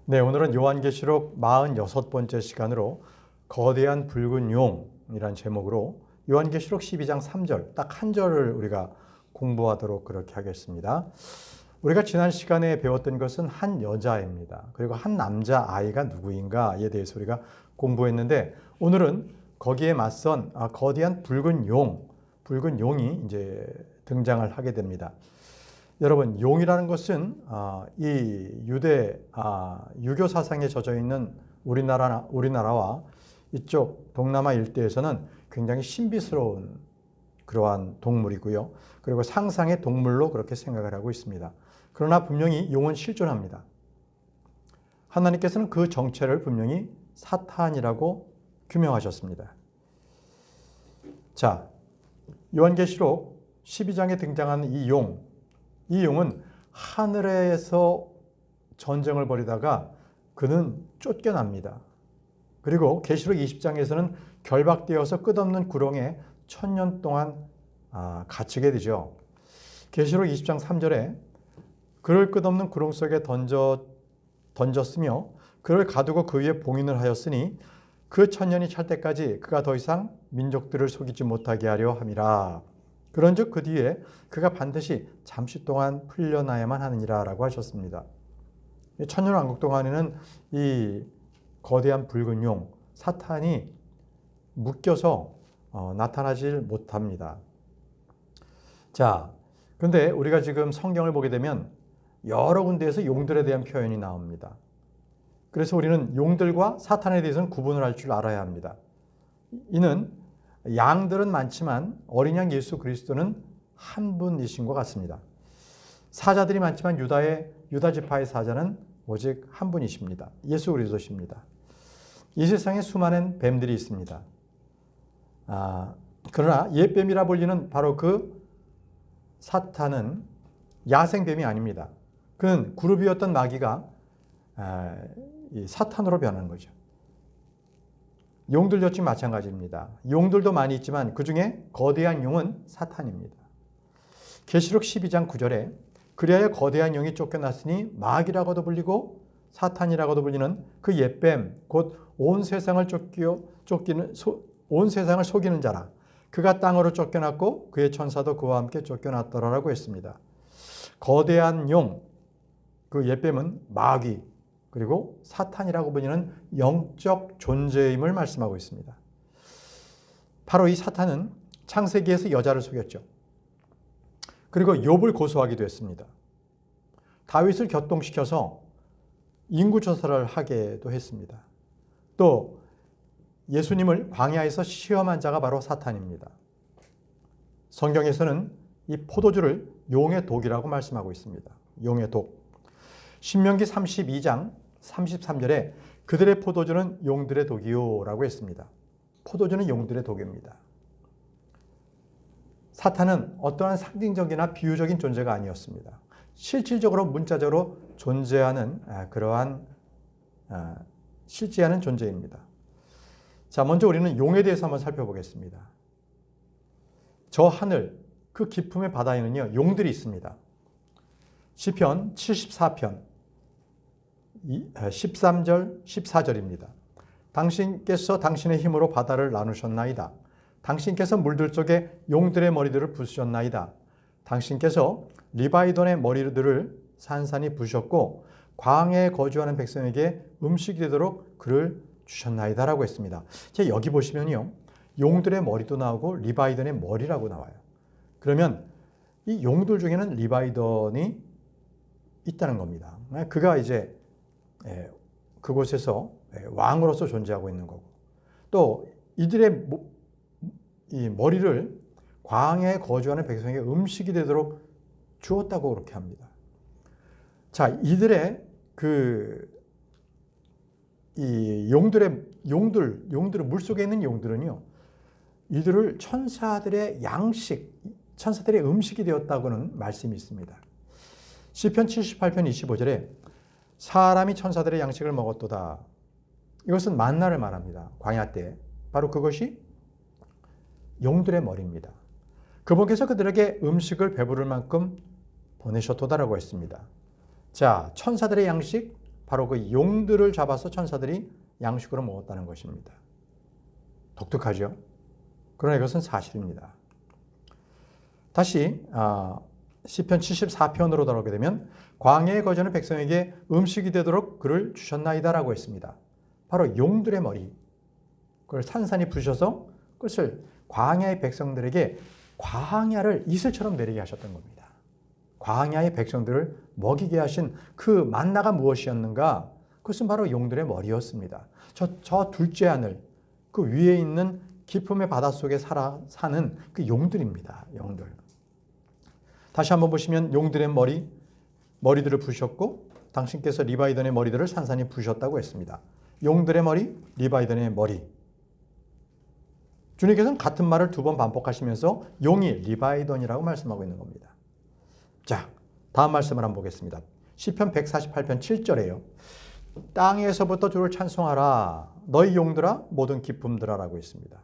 네, 오늘은 요한계시록 46번째 시간으로 거대한 붉은 용이란 제목으로 요한계시록 12장 3절, 딱 한 절을 우리가 공부하도록 그렇게 하겠습니다. 우리가 지난 시간에 배웠던 것은 한 여자입니다. 그리고 한 남자아이가 누구인가에 대해서 우리가 공부했는데 오늘은 거기에 맞선 거대한 붉은 용이 이제 등장을 하게 됩니다. 여러분, 용이라는 것은 이 유교 사상에 젖어 있는 우리나라와 이쪽 동남아 일대에서는 굉장히 신비스러운 그러한 동물이고요. 그리고 상상의 동물로 그렇게 생각을 하고 있습니다. 그러나 분명히 용은 실존합니다. 하나님께서는 그 정체를 분명히 사탄이라고 규명하셨습니다. 자, 요한계시록 12장에 등장하는 이 용은 하늘에서 전쟁을 벌이다가 그는 쫓겨납니다. 그리고 계시록 20장에서는 결박되어서 끝없는 구렁에 1000년 동안 갇히게 되죠. 계시록 20장 3절에 그를 끝없는 구렁 속에 던졌으며 그를 가두고 그 위에 봉인을 하였으니 그 1000년이 찰 때까지 그가 더 이상 민족들을 속이지 못하게 하려 함이라. 그런즉 그 뒤에 그가 반드시 잠시 동안 풀려나야만 하느니라 라고 하셨습니다. 천년왕국 동안에는 이 거대한 붉은 용 사탄이 묶여서 나타나질 못합니다. 자, 근데 우리가 지금 성경을 보게 되면 여러 군데에서 용들에 대한 표현이 나옵니다. 그래서 우리는 용들과 사탄에 대해서는 구분을 할 줄 알아야 합니다. 이는 양들은 많지만 어린 양 예수 그리스도는 한 분이신 것 같습니다. 사자들이 많지만 유다 지파의 사자는 오직 한 분이십니다. 예수 그리스도십니다. 이 세상에 수많은 뱀들이 있습니다. 그러나 옛뱀이라 불리는 바로 그 사탄은 야생뱀이 아닙니다. 그는 그룹이었던 마귀가 사탄으로 변한 거죠. 용들 역시 마찬가지입니다. 용들도 많이 있지만 그 중에 거대한 용은 사탄입니다. 계시록 12장 9절에 그리하여 거대한 용이 쫓겨났으니 마귀라고도 불리고 사탄이라고도 불리는 그 옛뱀 곧 온 세상을 온 세상을 속이는 자라. 그가 땅으로 쫓겨났고 그의 천사도 그와 함께 쫓겨났더라라고 했습니다. 거대한 용, 그 옛뱀은 마귀 그리고 사탄이라고 불리는 영적 존재임을 말씀하고 있습니다. 바로 이 사탄은 창세기에서 여자를 속였죠. 그리고 욥을 고소하기도 했습니다. 다윗을 격동시켜서 인구조사를 하게도 했습니다. 또 예수님을 광야에서 시험한 자가 바로 사탄입니다. 성경에서는 이 포도주를 용의 독이라고 말씀하고 있습니다. 용의 독. 신명기 32장 33절에 그들의 포도주는 용들의 독이요 라고 했습니다. 포도주는 용들의 독입니다. 사탄은 어떠한 상징적이나 비유적인 존재가 아니었습니다. 실질적으로 문자적으로 존재하는 그러한 실제하는 존재입니다. 자, 먼저 우리는 용에 대해서 한번 살펴보겠습니다. 저 하늘, 그 깊음의 바다에는요, 용들이 있습니다. 시편 74편 13절, 14절입니다. 당신께서 당신의 힘으로 바다를 나누셨나이다. 당신께서 물들 속에 용들의 머리들을 부수셨나이다. 당신께서 리바이돈의 머리들을 산산이 부셨고 광야에 거주하는 백성에게 음식이 되도록 그를 주셨나이다 라고 했습니다. 자, 여기 보시면요, 용들의 머리도 나오고 리바이돈의 머리라고 나와요. 그러면 이 용들 중에는 리바이돈이 있다는 겁니다. 그가 이제 그곳에서 왕으로서 존재하고 있는 거고, 또 이들의 이 머리를 광야에 거주하는 백성에게 음식이 되도록 주었다고 그렇게 합니다. 자, 이들의 이 용들을 물속에 있는 용들은요, 이들을 천사들의 음식이 되었다고는 말씀이 있습니다. 시편 78편 25절에 사람이 천사들의 양식을 먹었도다. 이것은 만나를 말합니다. 광야 때. 바로 그것이 용들의 머리입니다. 그분께서 그들에게 음식을 배부를 만큼 보내셨도다라고 했습니다. 자, 천사들의 양식, 바로 그 용들을 잡아서 천사들이 양식으로 먹었다는 것입니다. 독특하죠? 그러나 이것은 사실입니다. 다시 시편 74편으로 돌아오게 되면 광야에 거주하는 백성에게 음식이 되도록 그를 주셨나이다라고 했습니다. 바로 용들의 머리, 그걸 산산이 부셔서 그것을 광야의 백성들에게 광야를 이슬처럼 내리게 하셨던 겁니다. 광야의 백성들을 먹이게 하신 그 만나가 무엇이었는가? 그것은 바로 용들의 머리였습니다. 저 둘째 하늘, 그 위에 있는 깊음의 바닷속에 사는 그 용들입니다. 용들. 다시 한번 보시면 용들의 머리들을 부셨고 당신께서 리바이던의 머리들을 산산히 부셨다고 했습니다. 용들의 머리, 리바이던의 머리. 주님께서는 같은 말을 두 번 반복하시면서 용이 리바이던이라고 말씀하고 있는 겁니다. 자, 다음 말씀을 한번 보겠습니다. 시편 148편 7절에요. 땅에서부터 주를 찬송하라. 너희 용들아 모든 기품들아라고 있습니다.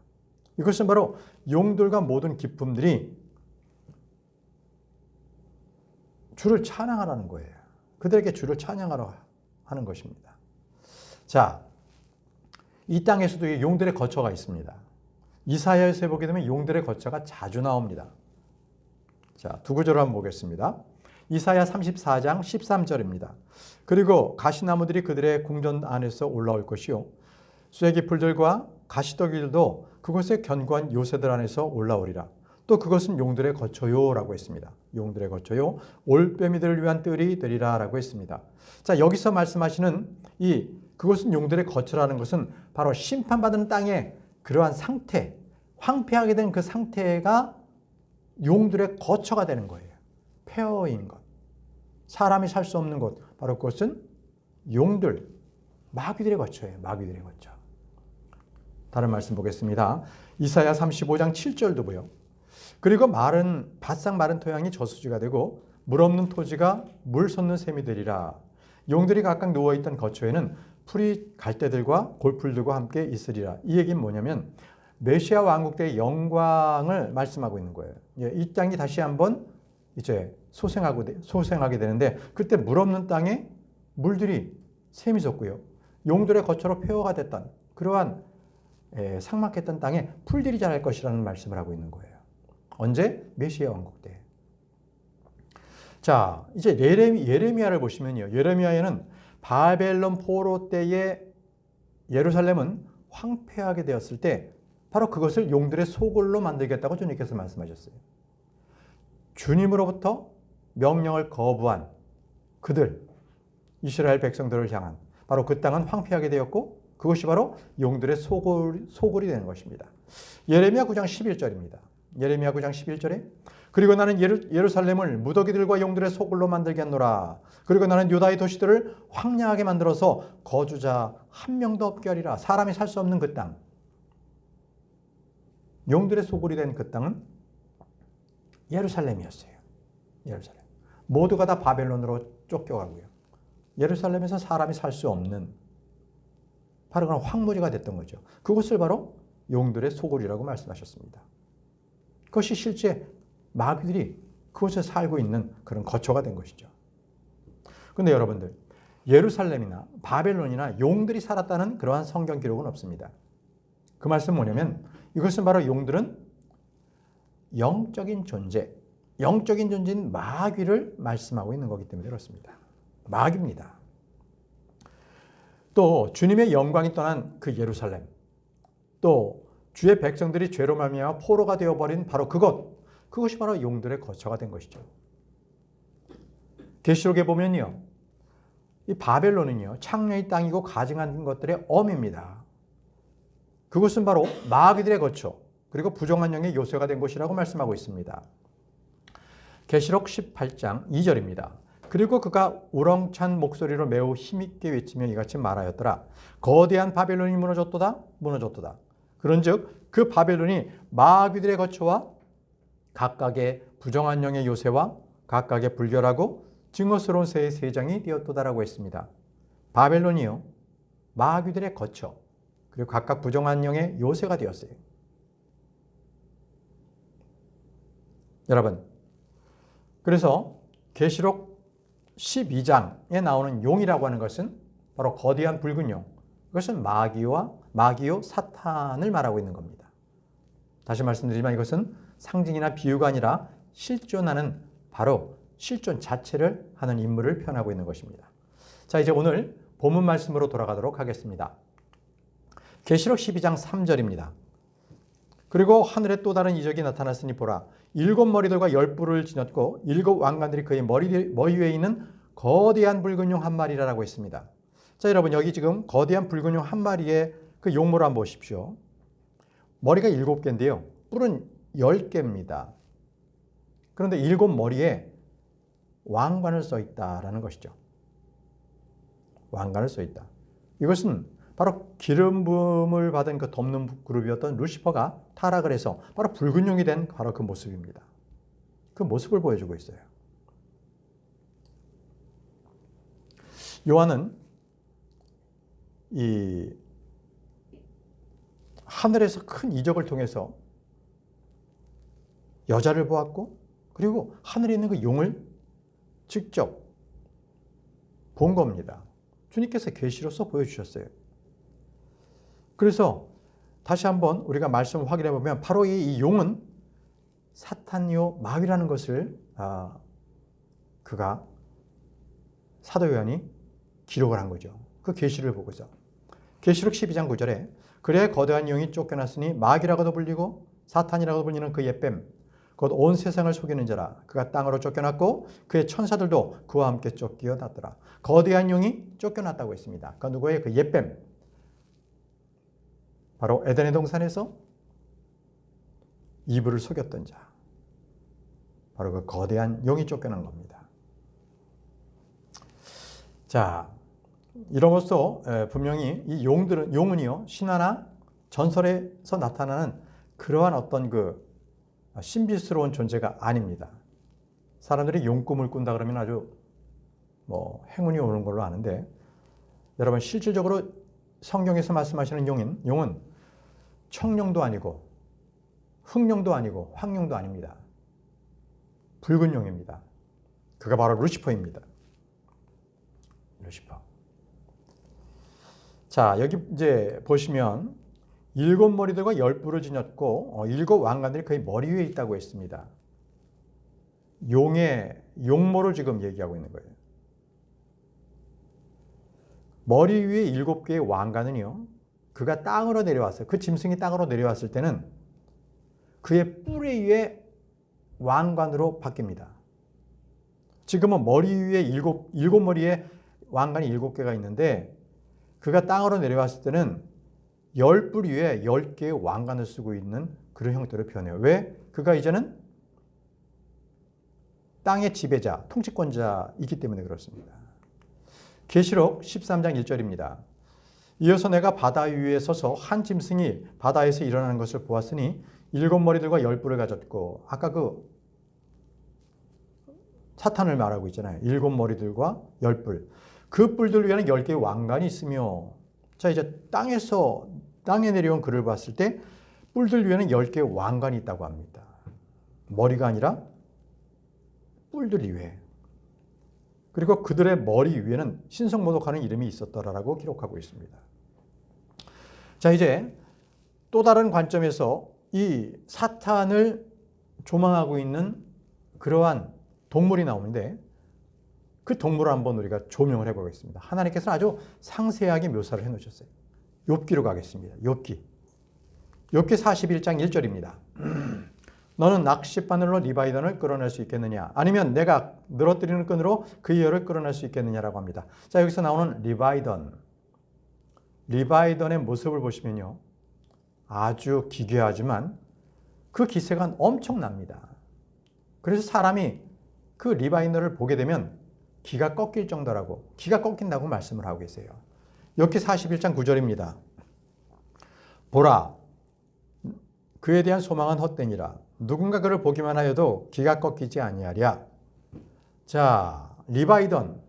이것은 바로 용들과 모든 기품들이 주를 찬양하라는 거예요. 그들에게 주를 찬양하라 하는 것입니다. 자, 이 땅에서도 용들의 거처가 있습니다. 이사야에서 보게 되면 용들의 거처가 자주 나옵니다. 자, 두 구절을 한번 보겠습니다. 이사야 34장 13절입니다. 그리고 가시나무들이 그들의 궁전 안에서 올라올 것이요 쇠기풀들과 가시더기들도 그곳에 견고한 요새들 안에서 올라오리라. 또 그것은 용들의 거처요 라고 했습니다. 용들의 거처요 올빼미들을 위한 뜰이 되리라 라고 했습니다. 자, 여기서 말씀하시는 그것은 용들의 거처라는 것은 바로 심판받은 땅의 그러한 상태, 황폐하게 된 그 상태가 용들의 거처가 되는 거예요. 폐허인 것, 사람이 살 수 없는 곳, 바로 그것은 용들, 마귀들의 거처예요. 마귀들의 거처. 다른 말씀 보겠습니다. 이사야 35장 7절도 보여. 그리고 바싹 마른 토양이 저수지가 되고 물 없는 토지가 물 솟는 샘이 되리라. 용들이 각각 누워있던 거처에는 풀이 갈대들과 골풀들과 함께 있으리라. 이 얘기는 뭐냐면 메시아 왕국 때의 영광을 말씀하고 있는 거예요. 이 땅이 다시 한번 이제 소생하게 되는데 그때 물 없는 땅에 물들이 샘이 솟고요. 용들의 거처로 폐허가 됐던 그러한 삭막했던 땅에 풀들이 자랄 것이라는 말씀을 하고 있는 거예요. 언제? 메시아 왕국 때. 자, 이제 예레미야를 보시면요. 예레미야에는 바벨론 포로 때의 예루살렘은 황폐하게 되었을 때 바로 그것을 용들의 소굴로 만들겠다고 주님께서 말씀하셨어요. 주님으로부터 명령을 거부한 그들, 이스라엘 백성들을 향한 바로 그 땅은 황폐하게 되었고 그것이 바로 용들의 소굴이 되는 것입니다. 예레미야 9장 11절입니다. 예레미야 9장 11절에 그리고 나는 예루살렘을 무더기들과 용들의 소굴로 만들겠노라. 그리고 나는 유다의 도시들을 황량하게 만들어서 거주자 한 명도 없게 하리라. 사람이 살 수 없는 그 땅. 용들의 소굴이 된 그 땅은 예루살렘이었어요. 예루살렘. 모두가 다 바벨론으로 쫓겨가고요. 예루살렘에서 사람이 살 수 없는 바로 그런 황무지가 됐던 거죠. 그것을 바로 용들의 소굴이라고 말씀하셨습니다. 그것이 실제 마귀들이 그곳에 살고 있는 그런 거처가 된 것이죠. 그런데 여러분들, 예루살렘이나 바벨론이나 용들이 살았다는 그러한 성경 기록은 없습니다. 그 말씀은 뭐냐면 이것은 바로 용들은 영적인 존재인 마귀를 말씀하고 있는 거기 때문에 그렇습니다. 마귀입니다. 또 주님의 영광이 떠난 그 예루살렘, 또 주의 백성들이 죄로 말미암아 포로가 되어버린 바로 그것이 바로 용들의 거처가 된 것이죠. 계시록에 보면요, 이 바벨론은요 창녀의 땅이고 가증한 것들의 엄입니다. 그것은 바로 마귀들의 거처 그리고 부정한 영의 요새가 된 곳이라고 말씀하고 있습니다. 계시록 18장 2절입니다. 그리고 그가 우렁찬 목소리로 매우 힘있게 외치며 이같이 말하였더라. 거대한 바벨론이 무너졌도다. 그런즉 그 바벨론이 마귀들의 거처와 각각의 부정한 영의 요새와 각각의 불결하고 증오스러운 새의 세장이 되었도다라고 했습니다. 바벨론이요 마귀들의 거처 그리고 각각 부정한 영의 요새가 되었어요. 여러분, 그래서 계시록 12장에 나오는 용이라고 하는 것은 바로 거대한 붉은 용. 이것은 마귀요 사탄을 말하고 있는 겁니다. 다시 말씀드리지만 이것은 상징이나 비유가 아니라 실존하는 바로 실존 자체를 하는 인물을 표현하고 있는 것입니다. 자, 이제 오늘 본문 말씀으로 돌아가도록 하겠습니다. 계시록 12장 3절입니다. 그리고 하늘에 또 다른 이적이 나타났으니 보라, 7 머리들과 10뿔을 지녔고 7 왕관들이 그의 머리 위에 있는 거대한 붉은 용 한 마리라고 했습니다. 자, 여러분 여기 지금 거대한 붉은 용 한 마리의 그 용모를 한번 보십시오. 머리가 7개인데요. 뿔은 10개입니다. 그런데 7 머리에 왕관을 써 있다라는 것이죠. 왕관을 써 있다. 이것은 바로 기름 부음을 받은 그 덮는 그룹이었던 루시퍼가 타락을 해서 바로 붉은 용이 된 바로 그 모습입니다. 그 모습을 보여주고 있어요. 요한은 이 하늘에서 큰 이적을 통해서 여자를 보았고, 그리고 하늘에 있는 그 용을 직접 본 겁니다. 주님께서 계시로서 보여주셨어요. 그래서 다시 한번 우리가 말씀을 확인해 보면 바로 이 용은 사탄이요 마귀라는 것을 그가 사도 요한이 기록을 한 거죠. 그 계시를 보고서 계시록 12장 9절에 그래 거대한 용이 쫓겨났으니 마귀라고도 불리고 사탄이라고도 불리는 그 옛뱀 곧 온 세상을 속이는 자라. 그가 땅으로 쫓겨났고 그의 천사들도 그와 함께 쫓겨났더라. 거대한 용이 쫓겨났다고 했습니다. 그 누구의 그 옛뱀, 바로 에덴의 동산에서 이브를 속였던 자, 바로 그 거대한 용이 쫓겨난 겁니다. 자, 이로써 분명히 이 용은요 신화나 전설에서 나타나는 그러한 어떤 그 신비스러운 존재가 아닙니다. 사람들이 용 꿈을 꾼다 그러면 아주 행운이 오는 걸로 아는데, 여러분 실질적으로 성경에서 말씀하시는 용은 청룡도 아니고 흑룡도 아니고 황룡도 아닙니다. 붉은 용입니다. 그가 바로 루시퍼입니다. 루시퍼. 자, 여기 이제 보시면 7 머리들과 10뿔을 지녔고 7 왕관들이 그의 머리 위에 있다고 했습니다. 용의 용모를 지금 얘기하고 있는 거예요. 머리 위에 7개의 왕관은요, 그가 땅으로 내려왔어요. 그 짐승이 땅으로 내려왔을 때는 그의 뿔에 의해 왕관으로 바뀝니다. 지금은 머리 위에 7 머리에 왕관이 7개가 있는데, 그가 땅으로 내려왔을 때는 10뿔 위에 10개의 왕관을 쓰고 있는 그런 형태로 표현해요. 왜? 그가 이제는 땅의 지배자, 통치권자이기 때문에 그렇습니다. 계시록 13장 1절입니다. 이어서 내가 바다 위에 서서 한 짐승이 바다에서 일어나는 것을 보았으니 7 머리들과 10뿔을 가졌고, 아까 그 사탄을 말하고 있잖아요. 7 머리들과 10뿔. 그 뿔들 위에는 10개의 왕관이 있으며, 자 이제 땅에 내려온 그를 봤을 때 뿔들 위에는 10개의 왕관이 있다고 합니다. 머리가 아니라 뿔들 위에. 그리고 그들의 머리 위에는 신성모독하는 이름이 있었더라라고 기록하고 있습니다. 자, 이제 또 다른 관점에서 이 사탄을 조망하고 있는 그러한 동물이 나오는데, 그 동물을 한번 우리가 조명을 해보겠습니다. 하나님께서는 아주 상세하게 묘사를 해놓으셨어요. 욥기로 가겠습니다. 욥기 41장 1절입니다. 너는 낚싯바늘로 리바이던을 끌어낼 수 있겠느냐? 아니면 내가 늘어뜨리는 끈으로 그의 혀를 끌어낼 수 있겠느냐라고 합니다. 자, 여기서 나오는 리바이던의 모습을 보시면요, 아주 기괴하지만 그 기세가 엄청납니다. 그래서 사람이 그 리바이던을 보게 되면 기가 꺾일 정도라고, 기가 꺾인다고 말씀을 하고 계세요. 욥기 41장 9절입니다. 보라, 그에 대한 소망은 헛되니라. 누군가 그를 보기만 하여도 기가 꺾이지 아니하랴. 자, 리바이던,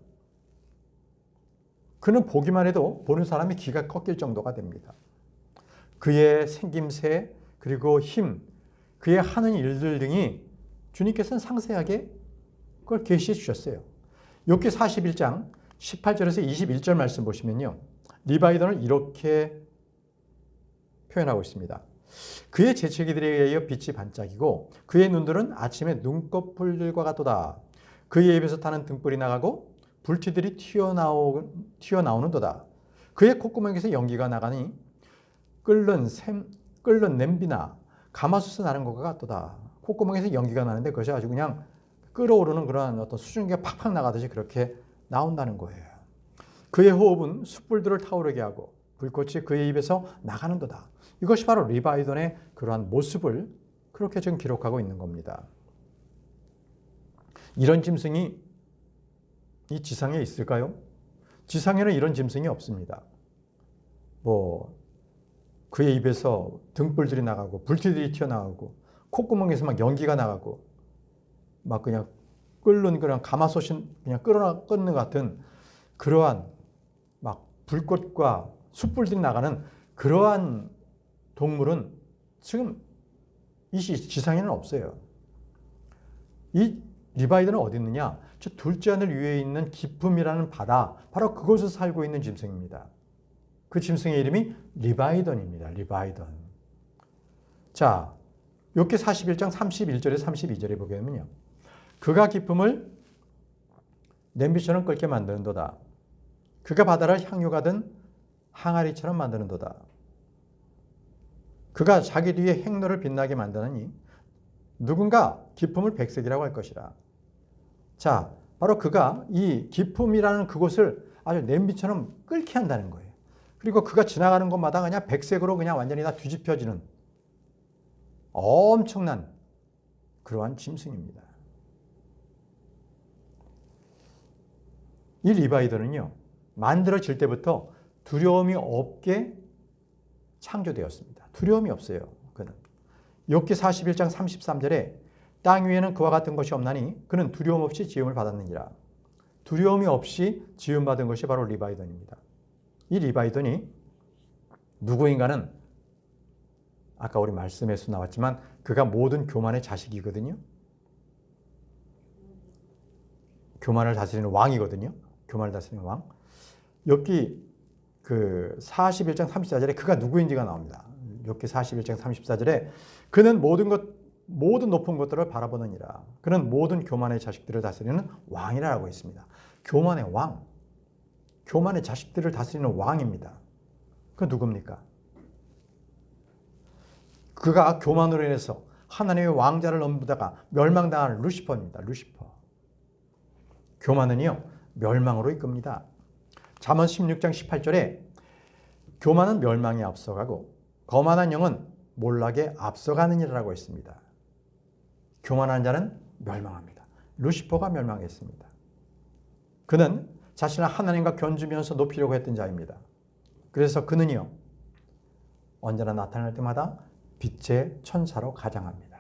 그는 보기만 해도 보는 사람이 기가 꺾일 정도가 됩니다. 그의 생김새, 그리고 힘, 그의 하는 일들 등이 주님께서는 상세하게 그걸 계시해 주셨어요. 욥기 41장 18절에서 21절 말씀 보시면요. 리바이던을 이렇게 표현하고 있습니다. 그의 재채기들에 의하여 빛이 반짝이고 그의 눈들은 아침에 눈꺼풀들과 같도다. 그의 입에서 타는 등불이 나가고 불티들이 튀어나오는도다. 그의 콧구멍에서 연기가 나가니 끓는 냄비나 가마솥에서 나는 것과 같도다. 콧구멍에서 연기가 나는데 그것이 아주 그냥 끓어오르는 그런 어떤 수증기가 팍팍 나가듯이 그렇게 나온다는 거예요. 그의 호흡은 숯불들을 타오르게 하고 불꽃이 그의 입에서 나가는도다. 이것이 바로 리바이던의 그러한 모습을 그렇게 지금 기록하고 있는 겁니다. 이런 짐승이 이 지상에 있을까요? 지상에는 이런 짐승이 없습니다. 그의 입에서 등불들이 나가고 불티들이 튀어나오고 콧구멍에서 막 연기가 나가고 막 그냥 끓는 그냥 가마솥이 그냥 끓는 것 같은 그러한 막 불꽃과 숯불들이 나가는 그러한 동물은 지금 이 지상에는 없어요. 이 리바이던은 어디 있느냐? 저 둘째 하늘 위에 있는 기쁨이라는 바다, 바로 그곳에서 살고 있는 짐승입니다. 그 짐승의 이름이 리바이던입니다. 리바이던. 자, 욥기 41장 31절에 32절에 보게 되면요. 그가 기쁨을 냄비처럼 끓게 만드는도다. 그가 바다를 향유가든 항아리처럼 만드는도다. 그가 자기 뒤에 행로를 빛나게 만드느니 누군가 기쁨을 백색이라고 할 것이라. 자, 바로 그가 이 기쁨이라는 그곳을 아주 냄비처럼 끓게 한다는 거예요. 그리고 그가 지나가는 곳마다 그냥 백색으로 그냥 완전히 다 뒤집혀지는 엄청난 그러한 짐승입니다. 이 리바이던은요, 만들어질 때부터 두려움이 없게 창조되었습니다. 두려움이 없어요. 그는. 욥기 41장 33절에 땅 위에는 그와 같은 것이 없나니 그는 두려움 없이 지음을 받았느니라. 두려움이 없이 지음받은 것이 바로 리바이던입니다. 이 리바이던이 누구인가는 아까 우리 말씀에서 나왔지만 그가 모든 교만의 자식이거든요. 교만을 다스리는 왕이거든요. 교만을 다스리는 왕. 욥기 41장 34절에 그가 누구인지가 나옵니다. 욥기 41장 34절에 그는 모든 높은 것들을 바라보느니라. 그는 모든 교만의 자식들을 다스리는 왕이라고 있습니다. 교만의 왕. 교만의 자식들을 다스리는 왕입니다. 그 누굽니까? 그가 교만으로 인해서 하나님의 왕자를 넘보다가 멸망당한 루시퍼입니다. 루시퍼. 교만은요, 멸망으로 이끕니다. 잠언 16장 18절에 교만은 멸망에 앞서가고 거만한 영은 몰락에 앞서가느니라고 했습니다. 교만한 자는 멸망합니다. 루시퍼가 멸망했습니다. 그는 자신을 하나님과 견주면서 높이려고 했던 자입니다. 그래서 그는요, 언제나 나타날 때마다 빛의 천사로 가장합니다.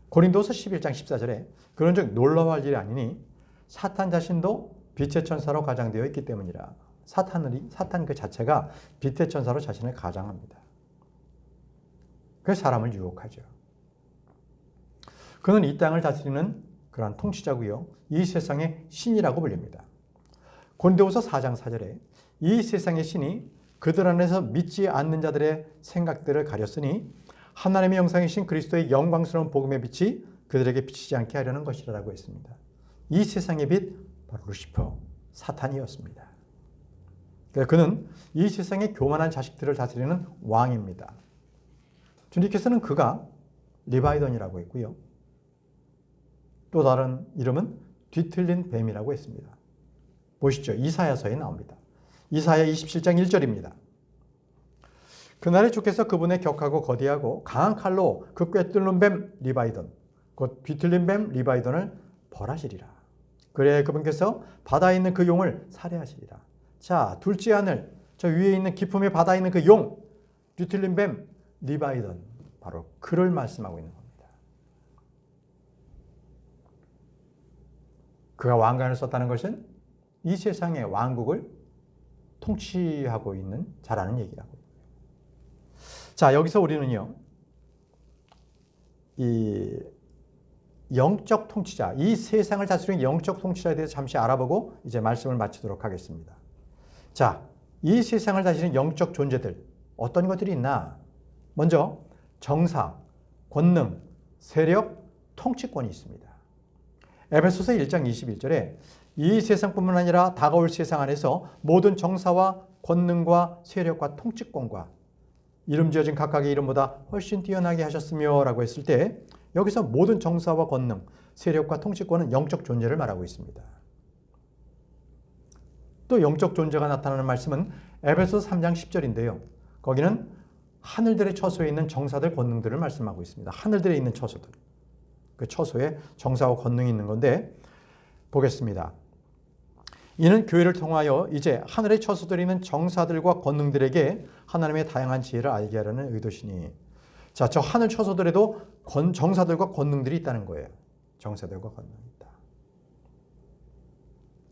고린도서 11장 14절에 그런즉 놀라워할 일이 아니니 사탄 자신도 빛의 천사로 가장되어 있기 때문이라. 사탄 그 자체가 빛의 천사로 자신을 가장합니다. 그래서 사람을 유혹하죠. 그는 이 땅을 다스리는 그러한 통치자고요. 이 세상의 신이라고 불립니다. 고린도후서 4장 4절에 이 세상의 신이 그들 안에서 믿지 않는 자들의 생각들을 가렸으니 하나님의 형상이신 그리스도의 영광스러운 복음의 빛이 그들에게 비치지 않게 하려는 것이라고 했습니다. 이 세상의 빛 바로 루시퍼, 사탄이었습니다. 그는 이 세상의 교만한 자식들을 다스리는 왕입니다. 주님께서는 그가 리바이던이라고 했고요. 또 다른 이름은 뒤틀린 뱀이라고 했습니다. 보시죠. 이사야서에 나옵니다. 이사야 27장 1절입니다. 그날에 주께서 그분의 격하고 거대하고 강한 칼로 그 꿰뚫는 뱀 리바이던, 곧 뒤틀린 뱀 리바이던을 벌하시리라. 그래야 그분께서 바다에 있는 그 용을 살해하시리라. 자, 둘째 하늘, 저 위에 있는 기품의 바다에 있는 그 용, 뒤틀린 뱀 리바이던, 바로 그를 말씀하고 있는 겁니다. 그가 왕관을 썼다는 것은 이 세상의 왕국을 통치하고 있는 자라는 얘기라고. 자, 여기서 우리는요, 이 영적 통치자, 이 세상을 다스리는 영적 통치자에 대해서 잠시 알아보고 이제 말씀을 마치도록 하겠습니다. 자, 이 세상을 다스리는 영적 존재들 어떤 것들이 있나? 먼저 정사, 권능, 세력, 통치권이 있습니다. 에베소서 1장 21절에 이 세상뿐만 아니라 다가올 세상 안에서 모든 정사와 권능과 세력과 통치권과 이름 지어진 각각의 이름보다 훨씬 뛰어나게 하셨으며 라고 했을 때 여기서 모든 정사와 권능, 세력과 통치권은 영적 존재를 말하고 있습니다. 또 영적 존재가 나타나는 말씀은 에베소서 3장 10절인데요. 거기는 하늘들의 처소에 있는 정사들, 권능들을 말씀하고 있습니다. 하늘들에 있는 처소들. 그 처소에 정사와 권능이 있는 건데 보겠습니다. 이는 교회를 통하여 이제 하늘의 처소들이 있는 정사들과 권능들에게 하나님의 다양한 지혜를 알게 하려는 의도시니. 자, 저 하늘 처소들에도 정사들과 권능들이 있다는 거예요. 정사들과 권능이 있다.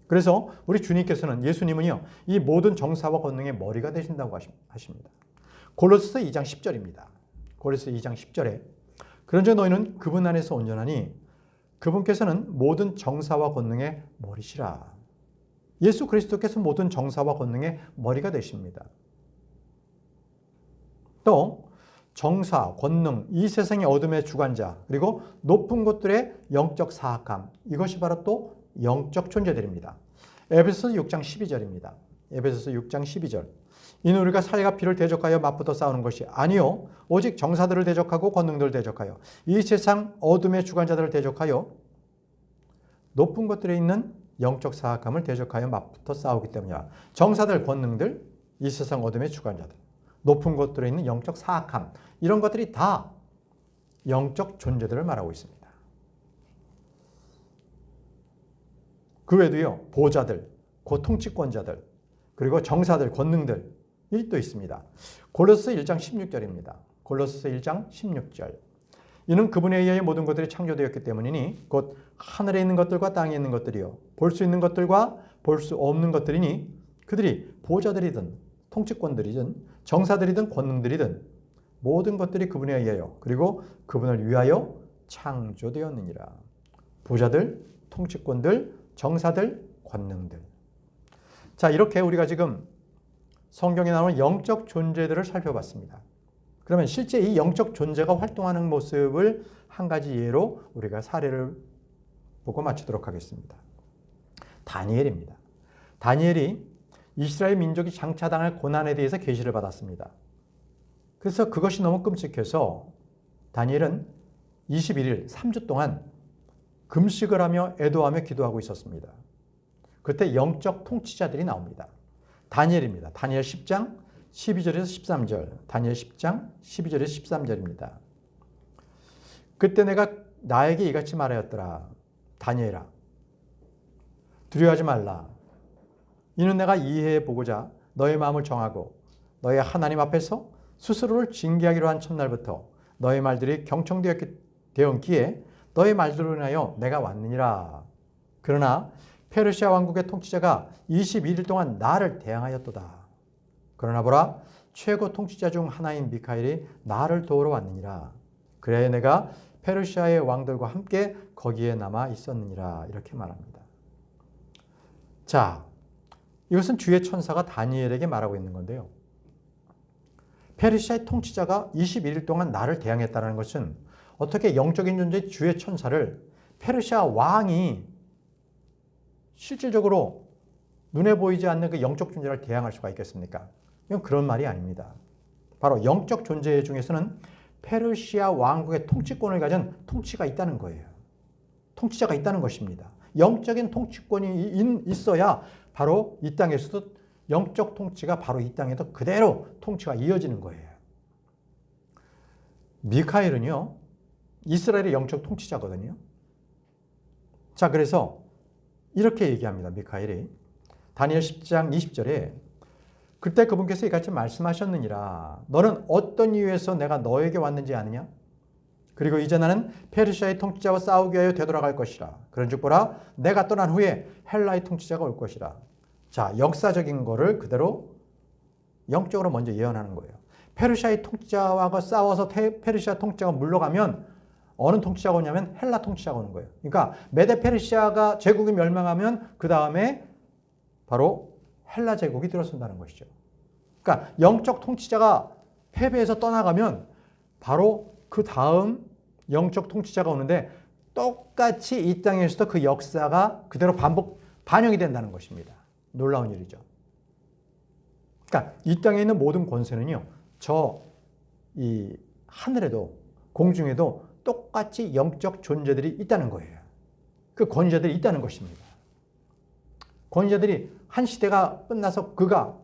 그래서 우리 주님께서는, 예수님은요, 이 모든 정사와 권능의 머리가 되신다고 하십니다. 골로새서 2장 10절입니다. 골로새서 2장 10절에 그런즉 너희는 그분 안에서 온전하니 그분께서는 모든 정사와 권능의 머리시라. 예수 그리스도께서 모든 정사와 권능의 머리가 되십니다. 또 정사, 권능, 이 세상의 어둠의 주관자, 그리고 높은 곳들의 영적 사악함, 이것이 바로 또 영적 존재들입니다. 에베소서 6장 12절입니다. 에베소서 6장 12절. 이는 우리가 살과 피를 대적하여 맞붙어 싸우는 것이 아니요 오직 정사들을 대적하고 권능들을 대적하여 이 세상 어둠의 주관자들을 대적하여 높은 것들에 있는 영적 사악함을 대적하여 맞붙어 싸우기 때문이야. 정사들, 권능들, 이 세상 어둠의 주관자들, 높은 곳들에 있는 영적 사악함, 이런 것들이 다 영적 존재들을 말하고 있습니다. 그 외에도요, 보좌들, 고통치권자들, 그리고 정사들, 권능들이 또 있습니다. 골로새서 1장 16절입니다. 골로새서 1장 16절. 이는 그분에 의하여 모든 것들이 창조되었기 때문이니 곧 하늘에 있는 것들과 땅에 있는 것들이요 볼 수 있는 것들과 볼 수 없는 것들이니 그들이 보좌들이든 통치권들이든 정사들이든 권능들이든 모든 것들이 그분에 의하여 그리고 그분을 위하여 창조되었느니라. 보좌들, 통치권들, 정사들, 권능들. 자, 이렇게 우리가 지금 성경에 나오는 영적 존재들을 살펴봤습니다. 그러면 실제 이 영적 존재가 활동하는 모습을 한 가지 예로 우리가 사례를 보고 마치도록 하겠습니다. 다니엘입니다. 다니엘이 이스라엘 민족이 장차당할 고난에 대해서 계시를 받았습니다. 그래서 그것이 너무 끔찍해서 다니엘은 21일 3주 동안 금식을 하며 애도하며 기도하고 있었습니다. 그때 영적 통치자들이 나옵니다. 다니엘입니다. 다니엘 10장 12절에서 13절, 다니엘 10장 12절에서 13절입니다. 그때 내가 나에게 이같이 말하였더라. 다니엘아, 두려워하지 말라. 이는 내가 이해해 보고자 너의 마음을 정하고 너의 하나님 앞에서 스스로를 징계하기로 한 첫날부터 너의 말들이 경청되었기에 너의 말들로 인하여 내가 왔느니라. 그러나 페르시아 왕국의 통치자가 21일 동안 나를 대항하였도다. 그러나 보라, 최고 통치자 중 하나인 미카엘이 나를 도우러 왔느니라. 그래야 내가 페르시아의 왕들과 함께 거기에 남아 있었느니라. 이렇게 말합니다. 자, 이것은 주의 천사가 다니엘에게 말하고 있는 건데요. 페르시아의 통치자가 21일 동안 나를 대항했다는 것은 어떻게 영적인 존재 주의 천사를 페르시아 왕이 실질적으로 눈에 보이지 않는 그 영적 존재를 대항할 수가 있겠습니까? 이건 그런 말이 아닙니다. 바로 영적 존재 중에서는 페르시아 왕국의 통치권을 가진 통치가 있다는 거예요. 통치자가 있다는 것입니다. 영적인 통치권이 있어야 바로 이 땅에서도 영적 통치가 바로 이 땅에도 그대로 통치가 이어지는 거예요. 미카엘은요, 이스라엘의 영적 통치자거든요. 자, 그래서 이렇게 얘기합니다. 미카엘이 다니엘 10장 20절에 그때 그분께서 이같이 말씀하셨느니라. 너는 어떤 이유에서 내가 너에게 왔는지 아느냐? 그리고 이제 나는 페르시아의 통치자와 싸우기 위하여 되돌아갈 것이라. 그런즉 보라, 내가 떠난 후에 헬라의 통치자가 올 것이라. 자, 역사적인 거를 그대로 영적으로 먼저 예언하는 거예요. 페르시아의 통치자와 싸워서 페르시아 통치자가 물러가면 어느 통치자가 오냐면 헬라 통치자가 오는 거예요. 그러니까 메데 페르시아가 제국이 멸망하면 그 다음에 바로 헬라 제국이 들어선다는 것이죠. 그러니까 영적 통치자가 패배해서 떠나가면 바로 그 다음 영적 통치자가 오는데 똑같이 이 땅에서도 그 역사가 그대로 반영이 된다는 것입니다. 놀라운 일이죠. 그러니까 이 땅에 있는 모든 권세는요, 이 하늘에도 공중에도 똑같이 영적 존재들이 있다는 거예요. 그 권위자들이 있다는 것입니다. 권위자들이 한 시대가 끝나서 그가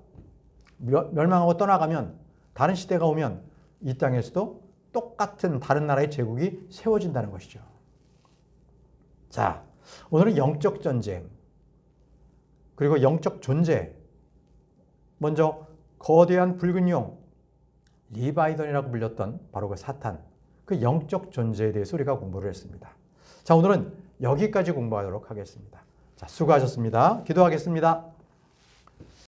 멸망하고 떠나가면 다른 시대가 오면 이 땅에서도 똑같은 다른 나라의 제국이 세워진다는 것이죠. 자, 오늘은 영적 전쟁, 그리고 영적 존재, 먼저 거대한 붉은 용, 리바이던이라고 불렸던 바로 그 사탄, 그 영적 존재에 대해서 우리가 공부를 했습니다. 자, 오늘은 여기까지 공부하도록 하겠습니다. 자, 수고하셨습니다. 기도하겠습니다.